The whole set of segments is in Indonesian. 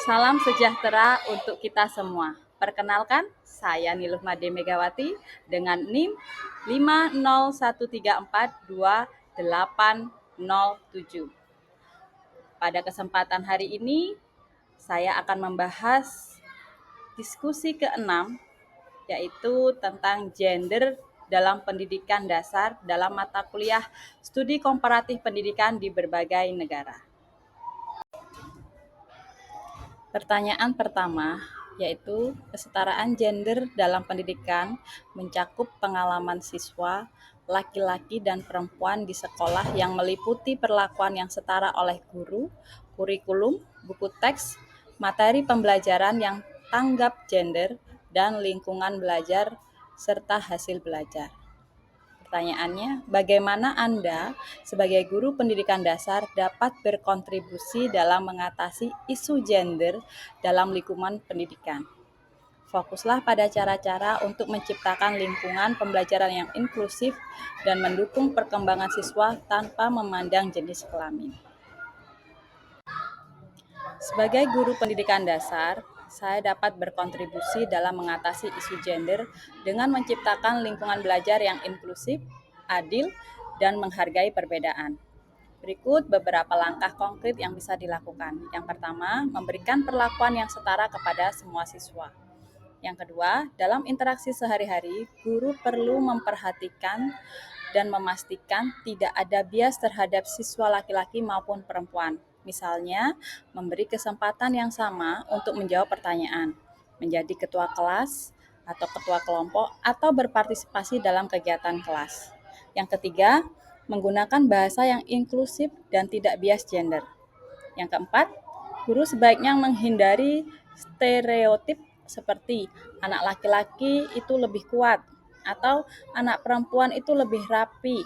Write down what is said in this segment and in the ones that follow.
Salam sejahtera untuk kita semua. Perkenalkan, saya Niluh Made Megawati dengan NIM 501342807. Pada kesempatan hari ini, saya akan membahas diskusi ke-6, yaitu tentang gender dalam pendidikan dasar dalam mata kuliah studi komparatif pendidikan di berbagai negara. Pertanyaan pertama, yaitu kesetaraan gender dalam pendidikan mencakup pengalaman siswa laki-laki dan perempuan di sekolah yang meliputi perlakuan yang setara oleh guru, kurikulum, buku teks, materi pembelajaran yang tanggap gender, dan lingkungan belajar serta hasil belajar. Pertanyaannya, bagaimana Anda sebagai guru pendidikan dasar dapat berkontribusi dalam mengatasi isu gender dalam lingkungan pendidikan? Fokuslah pada cara-cara untuk menciptakan lingkungan pembelajaran yang inklusif dan mendukung perkembangan siswa tanpa memandang jenis kelamin. Sebagai guru pendidikan dasar, saya dapat berkontribusi dalam mengatasi isu gender dengan menciptakan lingkungan belajar yang inklusif, adil, dan menghargai perbedaan. Berikut beberapa langkah konkret yang bisa dilakukan. Yang pertama, memberikan perlakuan yang setara kepada semua siswa. Yang kedua, dalam interaksi sehari-hari, guru perlu memperhatikan dan memastikan tidak ada bias terhadap siswa laki-laki maupun perempuan. Misalnya, memberi kesempatan yang sama untuk menjawab pertanyaan, menjadi ketua kelas atau ketua kelompok, atau berpartisipasi dalam kegiatan kelas. Yang ketiga, menggunakan bahasa yang inklusif dan tidak bias gender. Yang keempat, guru sebaiknya menghindari stereotip seperti anak laki-laki itu lebih kuat atau anak perempuan itu lebih rapi.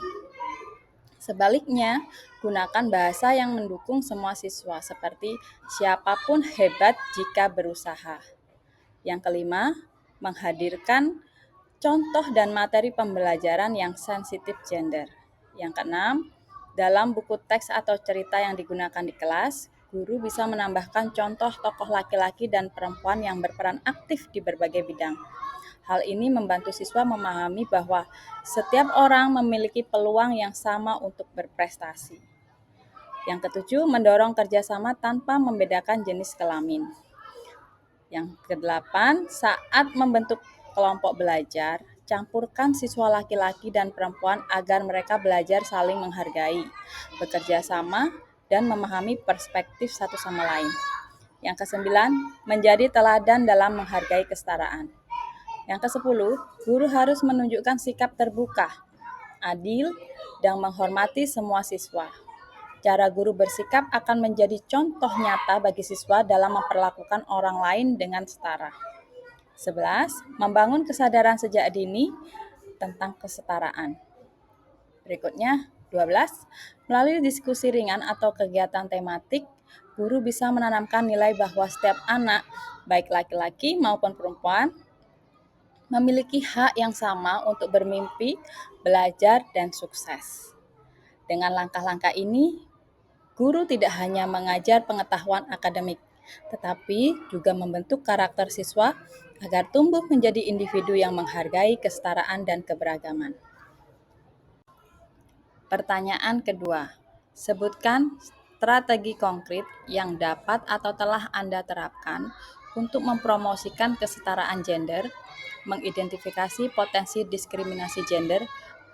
Sebaliknya, gunakan bahasa yang mendukung semua siswa seperti siapapun hebat jika berusaha. Yang kelima, menghadirkan contoh dan materi pembelajaran yang sensitif gender. Yang keenam, dalam buku teks atau cerita yang digunakan di kelas, guru bisa menambahkan contoh tokoh laki-laki dan perempuan yang berperan aktif di berbagai bidang. Hal ini membantu siswa memahami bahwa setiap orang memiliki peluang yang sama untuk berprestasi. Yang ketujuh, mendorong kerjasama tanpa membedakan jenis kelamin. Yang kedelapan, saat membentuk kelompok belajar, campurkan siswa laki-laki dan perempuan agar mereka belajar saling menghargai, bekerja sama, dan memahami perspektif satu sama lain. Yang kesembilan, menjadi teladan dalam menghargai kesetaraan. Yang kesepuluh, guru harus menunjukkan sikap terbuka, adil, dan menghormati semua siswa. Cara guru bersikap akan menjadi contoh nyata bagi siswa dalam memperlakukan orang lain dengan setara. 11. Membangun kesadaran sejak dini tentang kesetaraan. Berikutnya, 12. Melalui diskusi ringan atau kegiatan tematik, guru bisa menanamkan nilai bahwa setiap anak, baik laki-laki maupun perempuan, memiliki hak yang sama untuk bermimpi, belajar, dan sukses. Dengan langkah-langkah ini, guru tidak hanya mengajar pengetahuan akademik, tetapi juga membentuk karakter siswa agar tumbuh menjadi individu yang menghargai kesetaraan dan keberagaman. Pertanyaan kedua, sebutkan strategi konkret yang dapat atau telah Anda terapkan untuk mempromosikan kesetaraan gender, mengidentifikasi potensi diskriminasi gender,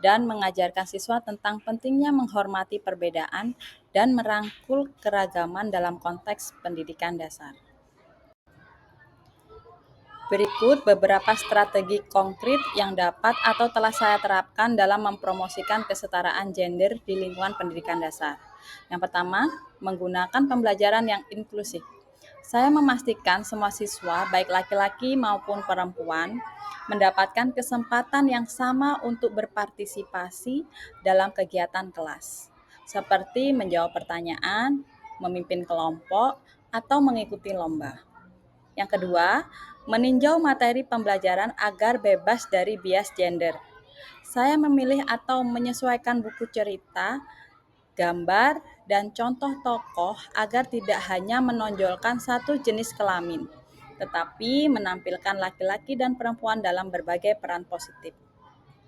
dan mengajarkan siswa tentang pentingnya menghormati perbedaan dan merangkul keragaman dalam konteks pendidikan dasar. Berikut beberapa strategi konkret yang dapat atau telah saya terapkan dalam mempromosikan kesetaraan gender di lingkungan pendidikan dasar. Yang pertama, menggunakan pembelajaran yang inklusif. Saya memastikan semua siswa, baik laki-laki maupun perempuan, mendapatkan kesempatan yang sama untuk berpartisipasi dalam kegiatan kelas, seperti menjawab pertanyaan, memimpin kelompok, atau mengikuti lomba. Yang kedua, meninjau materi pembelajaran agar bebas dari bias gender. Saya memilih atau menyesuaikan buku cerita gambar, dan contoh tokoh agar tidak hanya menonjolkan satu jenis kelamin, tetapi menampilkan laki-laki dan perempuan dalam berbagai peran positif.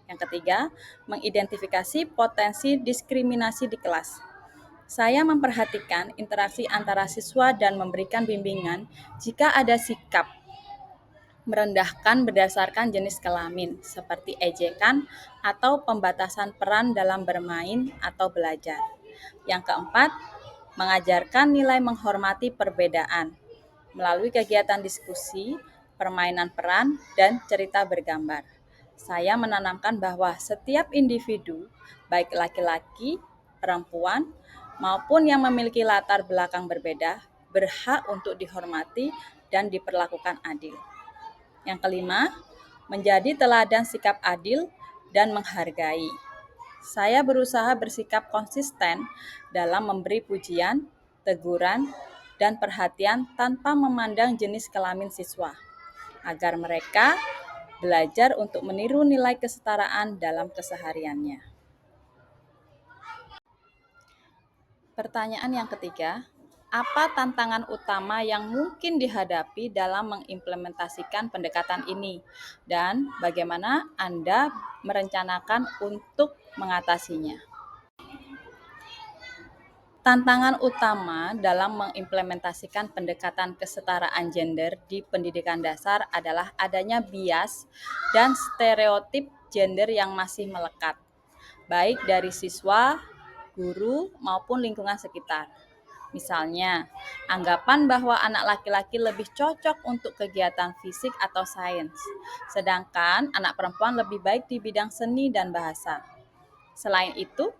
Yang ketiga, mengidentifikasi potensi diskriminasi di kelas. Saya memperhatikan interaksi antara siswa dan memberikan bimbingan jika ada sikap merendahkan berdasarkan jenis kelamin, seperti ejekan atau pembatasan peran dalam bermain atau belajar. Yang keempat, mengajarkan nilai menghormati perbedaan melalui kegiatan diskusi, permainan peran, dan cerita bergambar. Saya menanamkan bahwa setiap individu, baik laki-laki, perempuan, maupun yang memiliki latar belakang berbeda, berhak untuk dihormati dan diperlakukan adil. Yang kelima, menjadi teladan sikap adil dan menghargai. Saya berusaha bersikap konsisten dalam memberi pujian, teguran, dan perhatian tanpa memandang jenis kelamin siswa, agar mereka belajar untuk meniru nilai kesetaraan dalam kesehariannya. Pertanyaan yang ketiga, apa tantangan utama yang mungkin dihadapi dalam mengimplementasikan pendekatan ini, dan bagaimana Anda merencanakan untuk mengatasinya? Tantangan utama dalam mengimplementasikan pendekatan kesetaraan gender di pendidikan dasar adalah adanya bias dan stereotip gender yang masih melekat, baik dari siswa, guru, maupun lingkungan sekitar. Misalnya, anggapan bahwa anak laki-laki lebih cocok untuk kegiatan fisik atau sains, sedangkan anak perempuan lebih baik di bidang seni dan bahasa. Selain itu,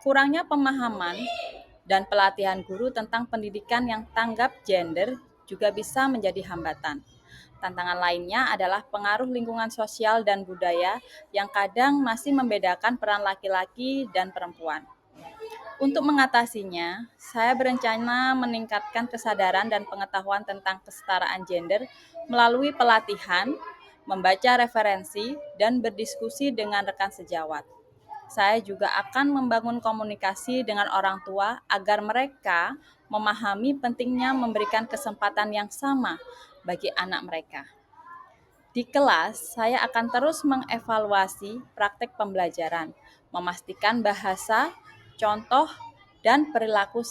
kurangnya pemahaman dan pelatihan guru tentang pendidikan yang tanggap gender juga bisa menjadi hambatan. Tantangan lainnya adalah pengaruh lingkungan sosial dan budaya yang kadang masih membedakan peran laki-laki dan perempuan. Untuk mengatasinya, saya berencana meningkatkan kesadaran dan pengetahuan tentang kesetaraan gender melalui pelatihan, membaca referensi, dan berdiskusi dengan rekan sejawat. Saya juga akan membangun komunikasi dengan orang tua agar mereka memahami pentingnya memberikan kesempatan yang sama bagi anak mereka. Di kelas, saya akan terus mengevaluasi praktek pembelajaran, memastikan bahasa, contoh, dan perilaku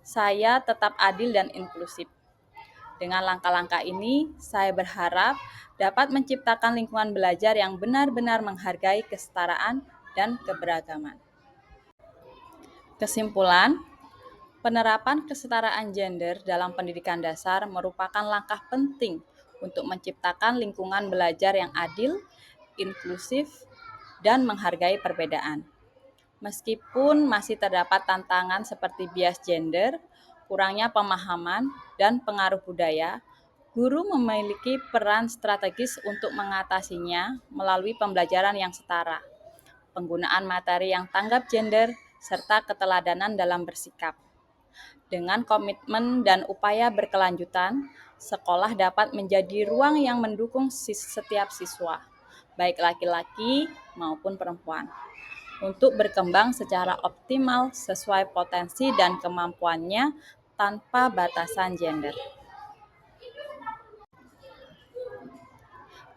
saya tetap adil dan inklusif. Dengan langkah-langkah ini, saya berharap dapat menciptakan lingkungan belajar yang benar-benar menghargai kesetaraan dan keberagaman. Kesimpulan, penerapan kesetaraan gender dalam pendidikan dasar merupakan langkah penting untuk menciptakan lingkungan belajar yang adil, inklusif, dan menghargai perbedaan. Meskipun masih terdapat tantangan seperti bias gender, kurangnya pemahaman, dan pengaruh budaya, guru memiliki peran strategis untuk mengatasinya melalui pembelajaran yang setara, penggunaan materi yang tanggap gender, serta keteladanan dalam bersikap. Dengan komitmen dan upaya berkelanjutan, sekolah dapat menjadi ruang yang mendukung setiap siswa, baik laki-laki maupun perempuan, untuk berkembang secara optimal sesuai potensi dan kemampuannya tanpa batasan gender.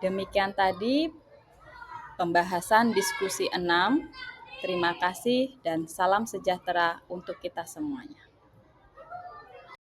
Demikian tadi pembahasan diskusi 6. Terima kasih dan salam sejahtera untuk kita semuanya.